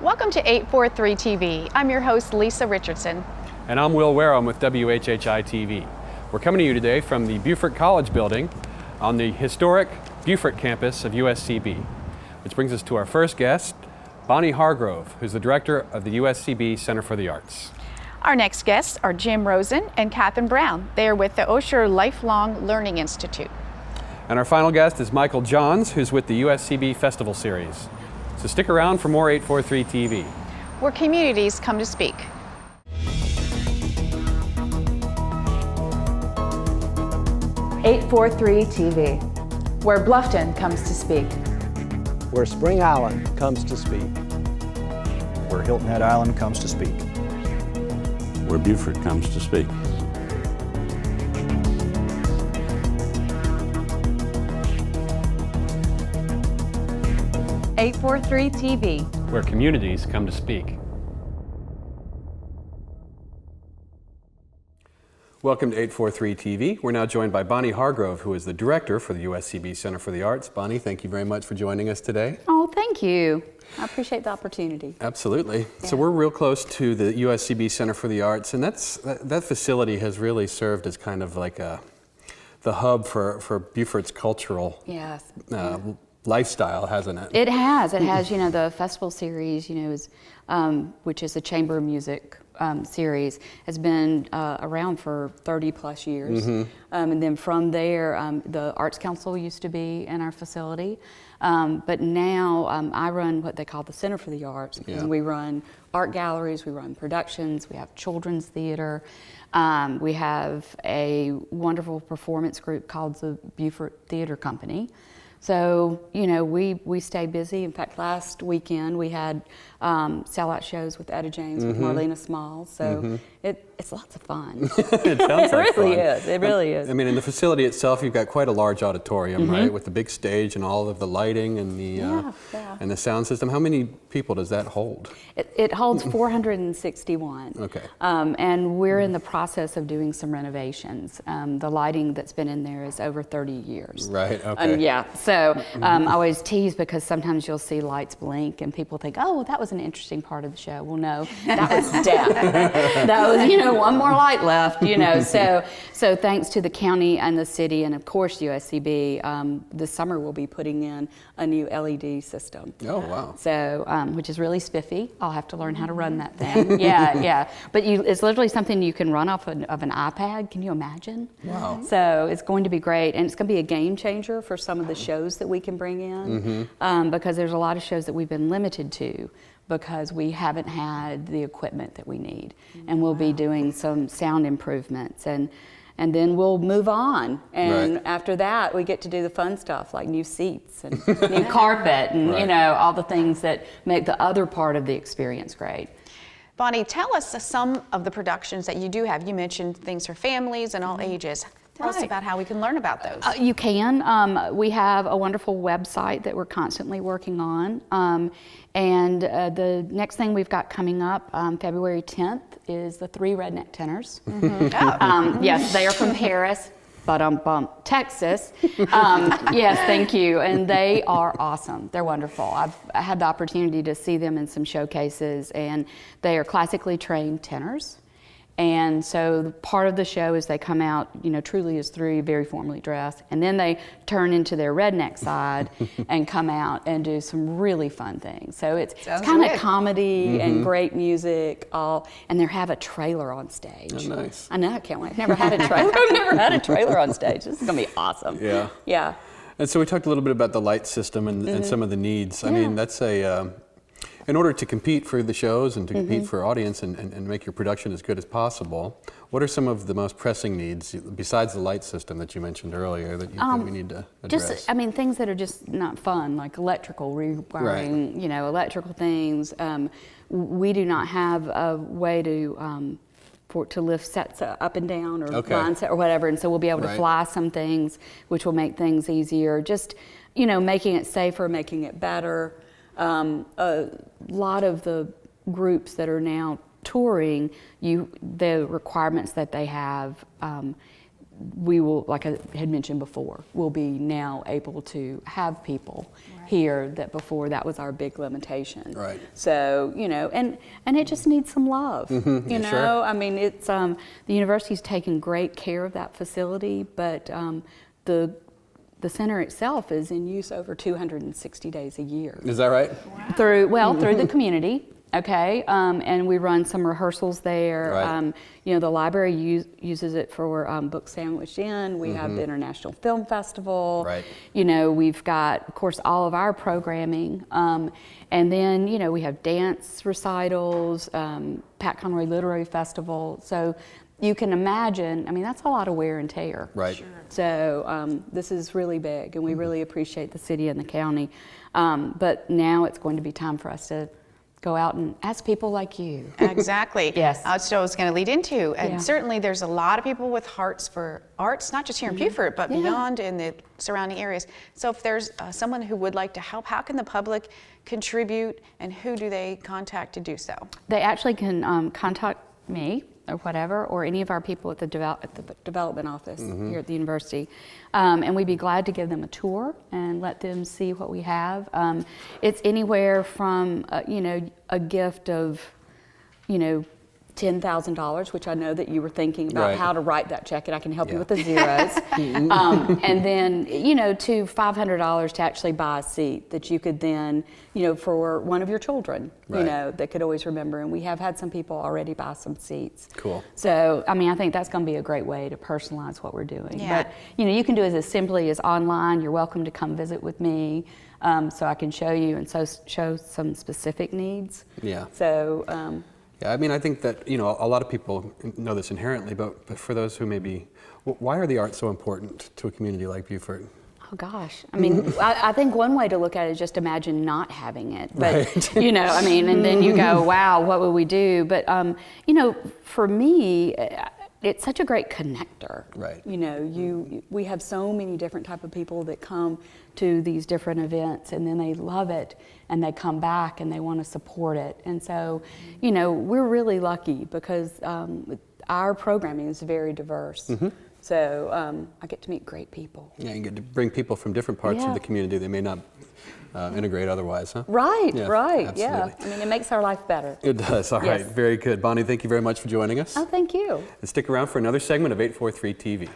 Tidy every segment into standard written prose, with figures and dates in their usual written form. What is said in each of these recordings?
Welcome to 843 TV. I'm your host, Lisa Richardson. And I'm Will Wareham with WHHI-TV. We're coming to you today from the Beaufort College building on the historic Beaufort campus of USCB, which brings us to our first guest, Bonnie Hargrove, who's the director of the USCB Center for the Arts. Our next guests are Jim Rosen and Catherine Brown. They are with the Osher Lifelong Learning Institute. And our final guest is Michael Johns, who's with the USCB Festival Series. So stick around for more 843 TV. Where communities come to speak. 843 TV, where Bluffton comes to speak. Where Spring Island comes to speak. Where Hilton Head Island comes to speak. Where Beaufort comes to speak. .843 TV, where communities come to speak. Welcome to 843 TV. We're now joined by Bonnie Hargrove, who is the director for the USCB Center for the Arts. Bonnie, thank you very much for joining us today. Oh, thank you. I appreciate the opportunity. Absolutely. Yeah. So we're real close to the USCB Center for the Arts, and that facility has really served as kind of like the hub for Beaufort's cultural Yes. lifestyle, hasn't it? It has. It has, the festival series, is, which is a chamber music series, has been around for 30 plus years. Mm-hmm. And then from there, the Arts Council used to be in our facility. But now I run what they call the Center for the Arts. Yeah. And we run art galleries, we run productions, we have children's theater. We have a wonderful performance group called the Beaufort Theater Company. So, we stay busy. In fact, last weekend we had sellout shows with Etta James, with Marlena Smalls. So it's lots of fun. It sounds like It really fun. is. It really is. I mean, in the facility itself, you've got quite a large auditorium, right? With the big stage and all of the lighting and the and the sound system. How many people does that hold? It holds 461. Okay. And we're in the process of doing some renovations. The lighting that's been in there is over 30 years. Right, okay. Yeah, so I always tease because sometimes you'll see lights blink and people think, oh, well, that was an interesting part of the show. Well, no, that was death. That was, one more light left, So thanks to the county and the city and, of course, USCB, this summer we'll be putting in a new LED system. Oh, wow. So, which is really spiffy. I'll have to learn how to run that thing. Yeah. But it's literally something you can run off of an iPad. Can you imagine? Wow. So it's going to be great. And it's going to be a game changer for some of the shows that we can bring in. Because there's a lot of shows that we've been limited to because we haven't had the equipment that we need. And we'll be doing some sound improvements. And then we'll move on. And after that, we get to do the fun stuff like new seats and new carpet and, all the things that make the other part of the experience great. Bonnie, tell us some of the productions that you do have. You mentioned things for families and all ages. Tell us about how we can learn about those. You can. We have a wonderful website that we're constantly working on. And the next thing we've got coming up, February 10th, is the Three Redneck Tenors. Yes, they are from Paris, Texas. Yes, thank you. And they are awesome. They're wonderful. I had the opportunity to see them in some showcases, and they are classically trained tenors. And so part of the show is they come out, truly as three very formally dressed, and then they turn into their redneck side and come out and do some really fun things. So it's kind of comedy and great music, and they have a trailer on stage. Oh, nice. I know, I can't wait. I've never had a trailer. I've never had a trailer on stage. This is gonna be awesome. Yeah. Yeah. And so we talked a little bit about the light system and some of the needs. I mean, that's in order to compete for the shows and to compete for audience and make your production as good as possible, what are some of the most pressing needs besides the light system that you mentioned earlier that you think we need to address? Things that are just not fun, like electrical rewiring, electrical things. We do not have a way to lift sets up and down or line set or whatever, and so we'll be able to fly some things, which will make things easier. Just, making it safer, making it better. A lot of the groups that are now touring, the requirements that they have, we will, like I had mentioned before, we'll be now able to have people here that before that was our big limitation. Right. So, you know, and it just needs some love. You Yeah, know, sure. I mean, it's the university's taken great care of that facility, but the center itself is in use over 260 days a year. Is that right? Through the community, okay, and we run some rehearsals there. Right. You know, the library uses it for Book Sandwiched In. We have the International Film Festival. Right. You know, we've got, of course, all of our programming, and then, you know, we have dance recitals, Pat Conroy Literary Festival. So you can imagine, I mean, that's a lot of wear and tear. Right. Sure. So this is really big, and we really appreciate the city and the county. But now it's going to be time for us to go out and ask people like you. Exactly. Yes. That's what I was going to lead into. And Yeah. certainly there's a lot of people with hearts for arts, not just here in Beaufort, but Yeah. beyond in the surrounding areas. So if there's someone who would like to help, how can the public contribute, and who do they contact to do so? They actually can contact me or whatever, or any of our people at the development office here at the university, and we'd be glad to give them a tour and let them see what we have. It's anywhere from you know, a gift of, you know, $10,000, which I know that you were thinking about Right. how to write that check, and I can help you Yeah. with the zeros. And then, you know, to $500 to actually buy a seat that you could then, you know, for one of your children, you Right. know, that could always remember. And we have had some people already buy some seats. Cool. So, I mean, I think that's going to be a great way to personalize what we're doing. Yeah. But, you know, you can do it as simply as online. You're welcome to come visit with me, so I can show you and show some specific needs. Yeah. So, Yeah, I mean, I think that, you know, a lot of people know this inherently, but for those who maybe, why are the arts so important to a community like Beaufort? oh gosh, I mean, I think one way to look at it is just imagine not having it. But, Right. you know, I mean, and then you go, wow, what would we do? But, you know, for me, it's such a great connector. Right. You know, we have so many different type of people that come to these different events, and then they love it, and they come back and they want to support it. And so, you know, we're really lucky because our programming is very diverse. So I get to meet great people. Yeah, you get to bring people from different parts Yeah. of the community they may not integrate otherwise, huh? Right, Yeah, right, yeah. absolutely. I mean, it makes our life better. It does, all right, Yes. very good. Bonnie, thank you very much for joining us. Oh, thank you. And stick around for another segment of 843 TV.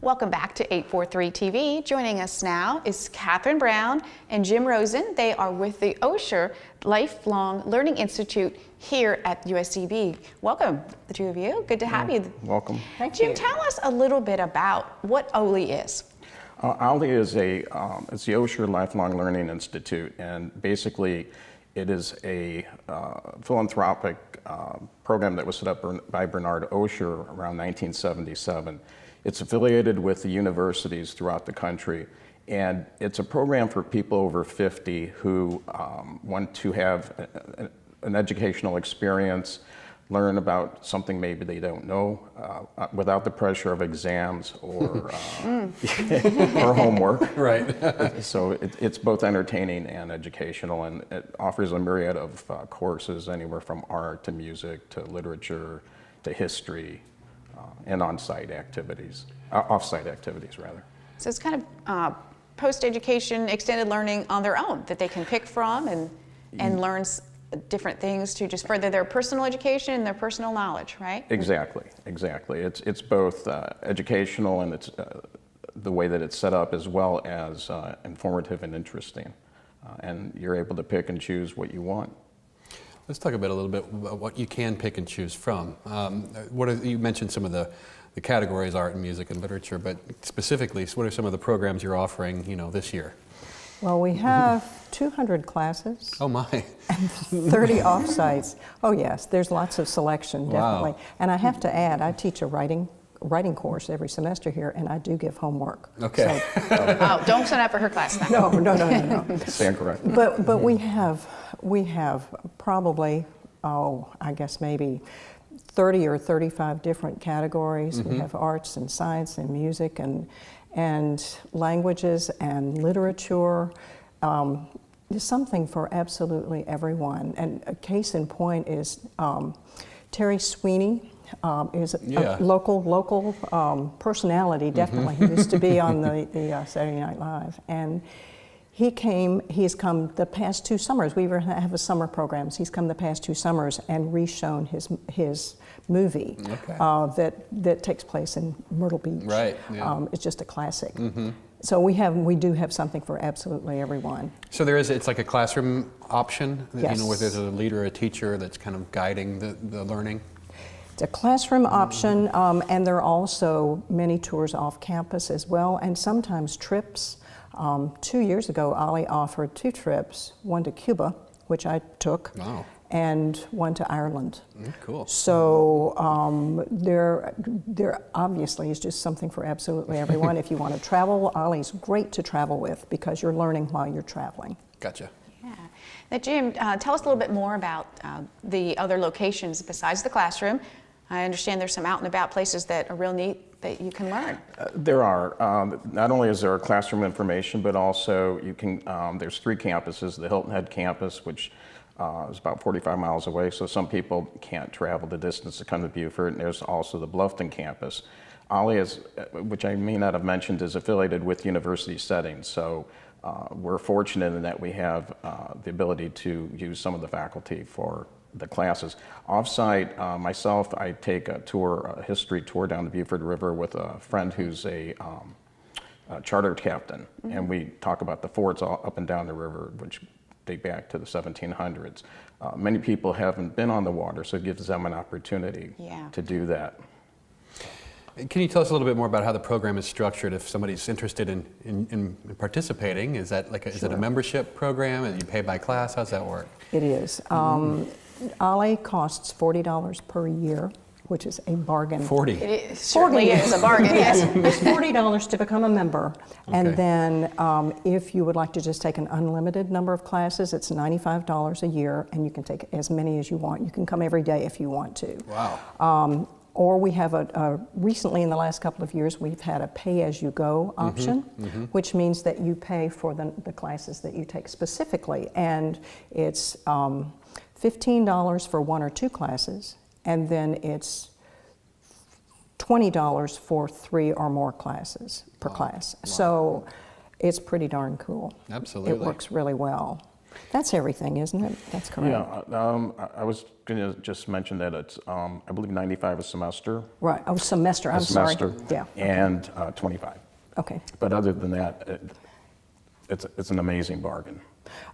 Welcome back to 843 TV. Joining us now is Catherine Brown and Jim Rosen. They are with the Osher Lifelong Learning Institute here at USCB. Welcome, the two of you. Good to have you. Welcome. Jim, tell us a little bit about what OLI is. OLI is it's the Osher Lifelong Learning Institute, and basically it is a philanthropic program that was set up by Bernard Osher around 1977. It's affiliated with the universities throughout the country, and it's a program for people over 50 who want to have an educational experience, learn about something maybe they don't know, without the pressure of exams or or homework. Right. So it's both entertaining and educational, and it offers a myriad of courses anywhere from art to music to literature to history and on-site activities, off-site activities rather. So it's kind of post-education, extended learning on their own that they can pick from and learn different things to just further their personal education and their personal knowledge, right? Exactly, exactly. It's both educational and it's the way that it's set up, as well as informative and interesting. And you're able to pick and choose what you want. Let's talk a little bit about what you can pick and choose from. You mentioned some of the categories, art and music and literature, but specifically, what are some of the programs you're offering, this year? Well, we have 200 classes Oh my. and 30 off-sites. Oh yes, there's lots of selection, definitely. Wow. And I have to add, I teach a writing course every semester here, and I do give homework. Okay. Oh, don't sign up for her class now. No. Stand correct. But we have probably, I guess maybe 30 or 35 different categories. We have arts and science and music, and and languages and literature. There's something for absolutely everyone. And a case in point is Terry Sweeney. Is a local personality, definitely. He used to be on the Saturday Night Live. And he's come the past 2 summers. We have a summer programs. He's come the past 2 summers and reshown his movie that takes place in Myrtle Beach. Right. Yeah. It's just a classic. So we do have something for absolutely everyone. So it's like a classroom option, Yes. where there's a leader or a teacher that's kind of guiding the learning? It's a classroom option, and there are also many tours off campus as well, and sometimes trips. 2 years ago, Ollie offered 2 trips, one to Cuba, which I took, Wow. and one to Ireland. Cool. So there obviously is just something for absolutely everyone. If you want to travel, Ollie's great to travel with because you're learning while you're traveling. Gotcha. Yeah. Now, Jim, tell us a little bit more about the other locations besides the classroom. I understand there's some out and about places that are real neat that you can learn. There are. Not only is there classroom information, but also you can. There's 3 campuses: the Hilton Head campus, which is about 45 miles away, so some people can't travel the distance to come to Beaufort. And there's also the Bluffton campus. Ollie is, which I may not have mentioned, is affiliated with university settings. So we're fortunate in that we have the ability to use some of the faculty for the classes. Off-site, myself, I take a history tour down the Beaufort River with a friend who's a charter captain, and we talk about the forts all up and down the river, which date back to the 1700s. Many people haven't been on the water, so it gives them an opportunity to do that. Can you tell us a little bit more about how the program is structured if somebody's interested in participating? Is that is it a membership program and you pay by class? How's that work? It is. Ollie costs $40 per year, which is a bargain. 40. It certainly is a bargain, yes. It's $40 to become a member. And then if you would like to just take an unlimited number of classes, it's $95 a year, and you can take as many as you want. You can come every day if you want to. Wow. Or we have recently in the last couple of years, we've had a pay-as-you-go option, which means that you pay for the classes that you take specifically. And it's $15 for 1 or 2 classes, and then it's $20 for 3 or more classes per class. Wow. So it's pretty darn cool. Absolutely. It works really well. That's everything, isn't it? That's correct. Yeah, I was going to just mention that it's, I believe, $95 a semester. Right, semester, I'm sorry. Yeah. And 25. Okay. But other than that, it's an amazing bargain.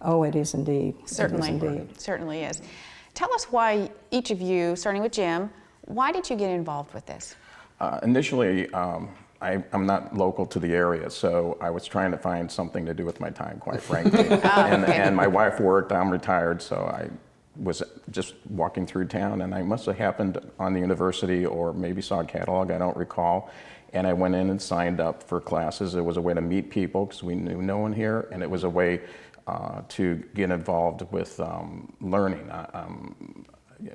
Oh, it is indeed. Certainly, it is indeed. Certainly is. Tell us why each of you, starting with Jim, why did you get involved with this? Initially, I'm not local to the area, so I was trying to find something to do with my time, quite frankly. And my wife worked, I'm retired, so I was just walking through town, and I must have happened on the university or maybe saw a catalog, I don't recall. And I went in and signed up for classes. It was a way to meet people because we knew no one here, and it was a way to get involved with learning.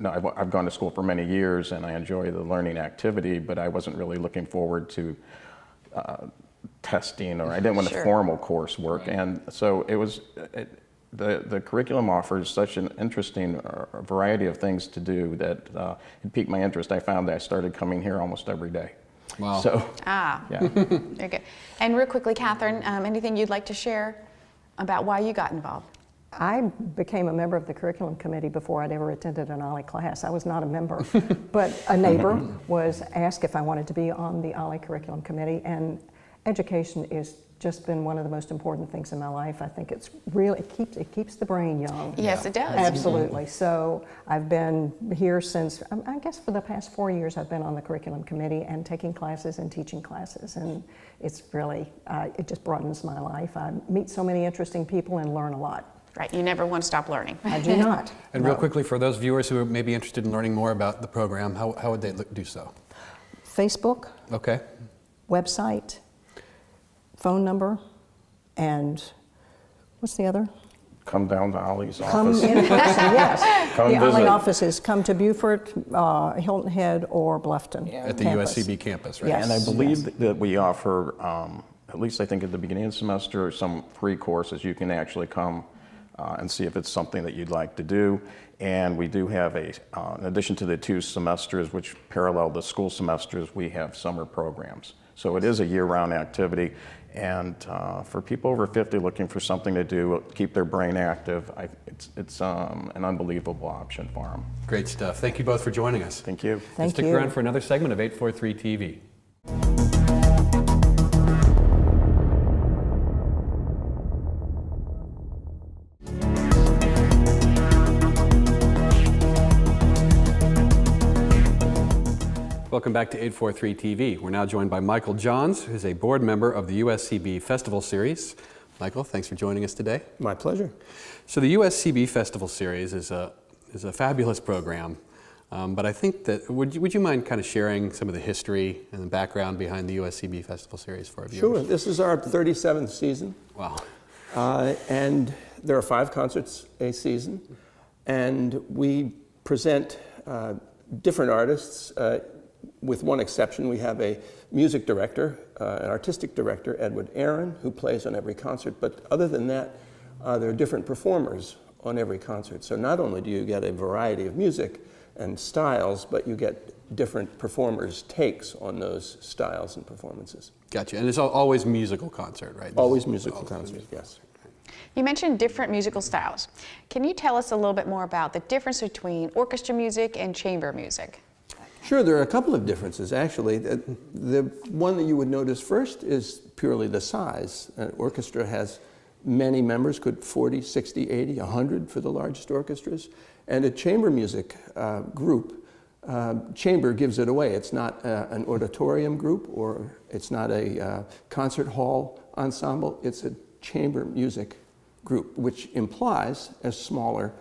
I've gone to school for many years and I enjoy the learning activity, but I wasn't really looking forward to testing, or I didn't want formal coursework. Right. And so it was, the curriculum offers such an interesting variety of things to do that it piqued my interest. I found that I started coming here almost every day. Wow. So, yeah. Very good. And real quickly, Catherine, anything you'd like to share about why you got involved? I became a member of the curriculum committee before I'd ever attended an Ollie class. I was not a member, but a neighbor was asked if I wanted to be on the Ollie curriculum committee, and education has just been one of the most important things in my life. I think it's really, it keeps the brain young. Yes, it does. Absolutely. So I've been here since, I guess for the past 4 years, I've been on the curriculum committee and taking classes and teaching classes, and it's really, it just broadens my life. I meet so many interesting people and learn a lot. Right, you never want to stop learning. I do not. And real quickly, for those viewers who may be interested in learning more about the program, how would they do so? Facebook, Okay. website, phone number, and what's the other? come down to Ollie's Come office. in person, yes. Come The Ollie visit. offices, come to Beaufort, Hilton Head, or Bluffton. At the campus. USCB campus, right? Yes. And I believe that we offer at least I think at the beginning of the semester, some free courses. You can actually come and see if it's something that you'd like to do. And we do have in addition to the 2 semesters which parallel the school semesters, we have summer programs. So it is a year-round activity. And for people over 50 looking for something to do, keep their brain active, it's an unbelievable option for them. Great stuff. Thank you both for joining us. Thank you. And stick around for another segment of 843 TV. Welcome back to 843 TV. We're now joined by Michael Johns, who's a board member of the USCB Festival Series. Michael, thanks for joining us today. My pleasure. So the USCB Festival Series is a fabulous program, but I think that, would you mind kind of sharing some of the history and the background behind the USCB Festival Series for our viewers? Sure. This is our 37th season. Wow. And there are 5 concerts a season, and we present different artists. With one exception, we have a music director, an artistic director, Edward Aaron, who plays on every concert. But other than that, there are different performers on every concert. So not only do you get a variety of music and styles, but you get different performers' takes on those styles and performances. Gotcha. And it's always musical concert, right? Always musical concert, yes. You mentioned different musical styles. Can you tell us a little bit more about the difference between orchestra music and chamber music? Sure, there are a couple of differences, actually. The one that you would notice first is purely the size. An orchestra has many members, could 40, 60, 80, 100 for the largest orchestras. And a chamber music group, chamber gives it away. It's not an auditorium group, or it's not a concert hall ensemble. It's a chamber music group, which implies a smaller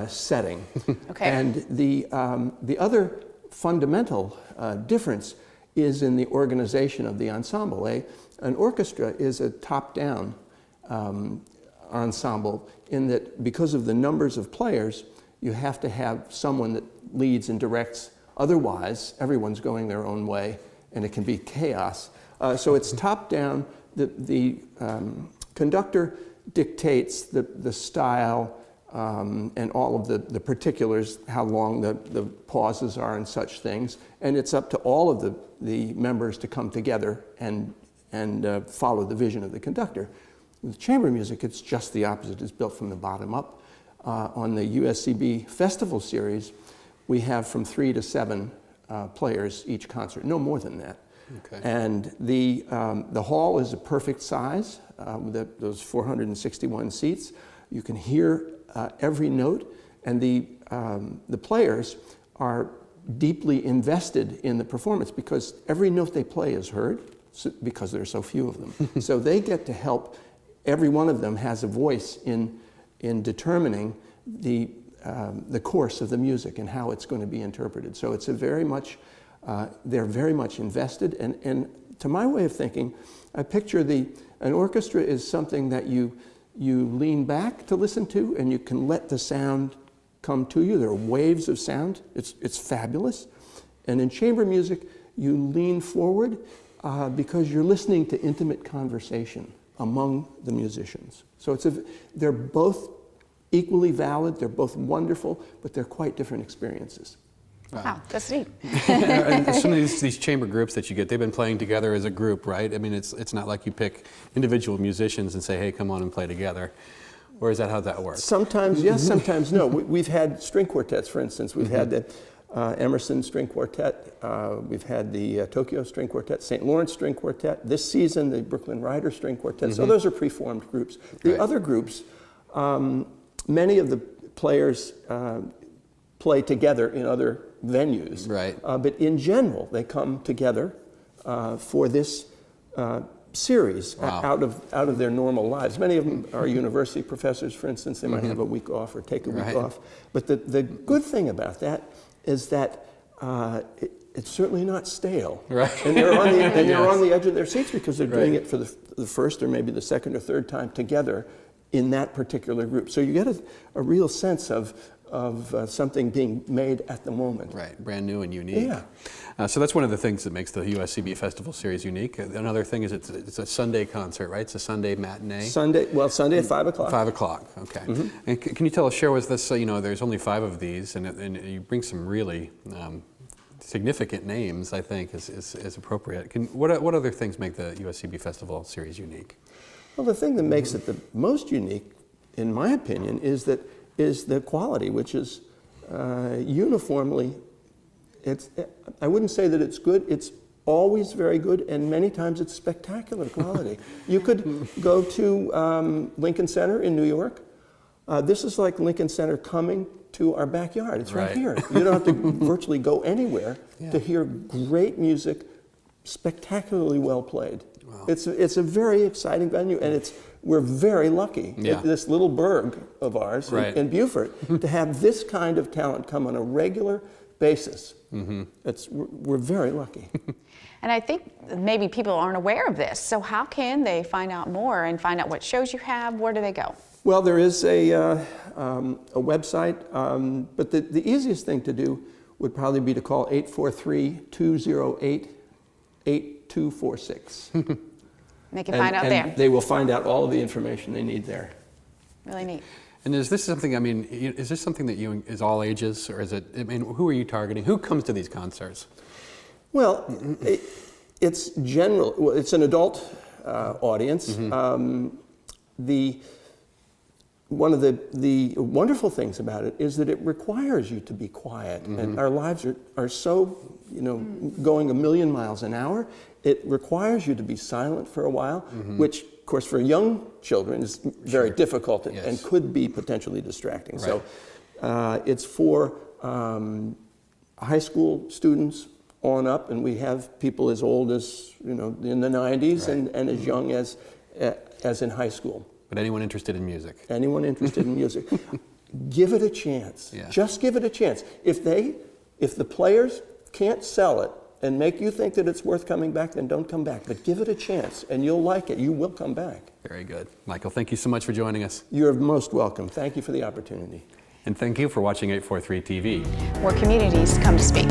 setting. Okay. And the other fundamental difference is in the organization of the ensemble. An orchestra is a top-down ensemble in that because of the numbers of players, you have to have someone that leads and directs. Otherwise, everyone's going their own way, and it can be chaos. So it's top-down. The conductor dictates the style, and all of the particulars, how long the pauses are and such things. And it's up to all of the members to come together and follow the vision of the conductor. With chamber music, it's just the opposite. It's built from the bottom up. On the USCB Festival Series, we have from 3 to 7 players each concert, no more than that. Okay. And the hall is a perfect size, with those 461 seats. You can hear every note, and the players are deeply invested in the performance because every note they play is heard, because there are so few of them. So they get to help. Every one of them has a voice in determining the course of the music and how it's going to be interpreted. So it's a very much, they're very much invested. And to my way of thinking, I picture an orchestra is something that you lean back to listen to, and you can let the sound come to you. There are waves of sound. It's fabulous. And in chamber music, you lean forward because you're listening to intimate conversation among the musicians. So they're both equally valid, they're both wonderful, but they're quite different experiences. Wow, that's neat. And some of these chamber groups that you get, they've been playing together as a group, right? I mean, it's not like you pick individual musicians and say, hey, come on and play together. Or is that how that works? Sometimes yes, sometimes no. We've had string quartets, for instance. We've had the Emerson String Quartet. We've had the Tokyo String Quartet, St. Lawrence String Quartet. This season, the Brooklyn Rider String Quartet. So those are preformed groups. The other groups, many of the players play together in other venues. Right. But in general, they come together for this series. Wow. out of their normal lives. Many of them are university professors, for instance. They might have a week off or take a week off. But the good thing about that is that it's certainly not stale. Right. And they're on the edge of their seats because they're doing it for the first or maybe the second or third time together in that particular group. So you get a real sense of something being made at the moment. Right, brand new and unique. Yeah. So that's one of the things that makes the USCB Festival Series unique. Another thing is it's a Sunday concert, right? It's a Sunday matinee. Sunday at 5 o'clock. 5 o'clock, okay. And can you tell us, share with us, you know, there's only 5 of these, and you bring some really significant names, I think, is appropriate. What other things make the USCB Festival Series unique? Well, the thing that makes it the most unique, in my opinion, is the quality, which is uniformly, I wouldn't say that it's good, it's always very good, and many times it's spectacular quality. You could go to Lincoln Center in New York. This is like Lincoln Center coming to our backyard. It's right here. You don't have to virtually go anywhere to hear great music, spectacularly well played. Wow. It's a very exciting venue, and we're very lucky at this little burg of ours in Beaufort to have this kind of talent come on a regular basis. We're very lucky. And I think maybe people aren't aware of this. So how can they find out more and find out what shows you have? Where do they go? Well, there is a website, but the easiest thing to do would probably be to call 843-208-8246. They can find out there. They will find out all of the information they need there. Really neat. And is this something, I mean, is this something that is all ages, or is it, I mean, who are you targeting? Who comes to these concerts? Well, it's general, well, it's an adult audience. One of the wonderful things about it is that it requires you to be quiet. And our lives are so, you know, going a million miles an hour. It requires you to be silent for a while, which, of course, for young children is very difficult and could be potentially distracting. So it's for high school students on up, and we have people as old as, you know, in the 90s and as young as in high school. But anyone interested in music? Anyone interested in music. Give it a chance. Just give it a chance. If the players can't sell it and make you think that it's worth coming back, then don't come back. But give it a chance, and you'll like it. You will come back. Very good. Michael, thank you so much for joining us. You're most welcome. Thank you for the opportunity. And thank you for watching 843 TV. Where communities come to speak.